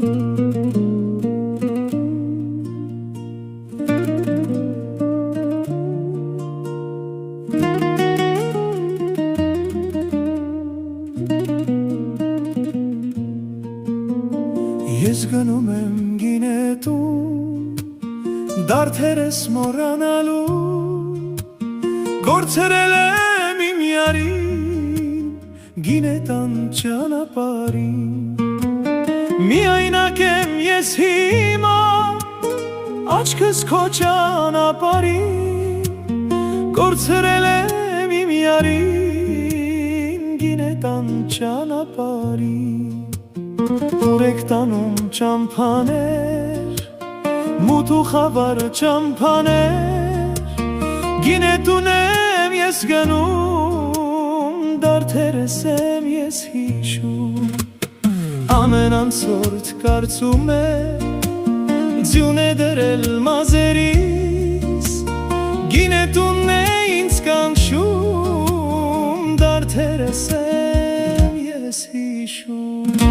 Ես գնում եմ գինետուն, դարդերս մոռանալու, գործերել եմ իմ յարին, գինետան ճանապարհին։ Միայնակ եմ ես հիմա, աչքս քո ճանապարհին, գործերել եմ իմ յարին, գինետան ճանապարհին։ Ուրեք տանում ճամփաներ, մութ ու խավար ճամփաներ, գինետուն եմ ես գնում, դարդերս եմ ես հիշում։ Ամեն անցորդ կարծում է, ձյուն է դրել մազերիս, գինետունն է ինձ կանչում, դարդերս եմ ես հիշում։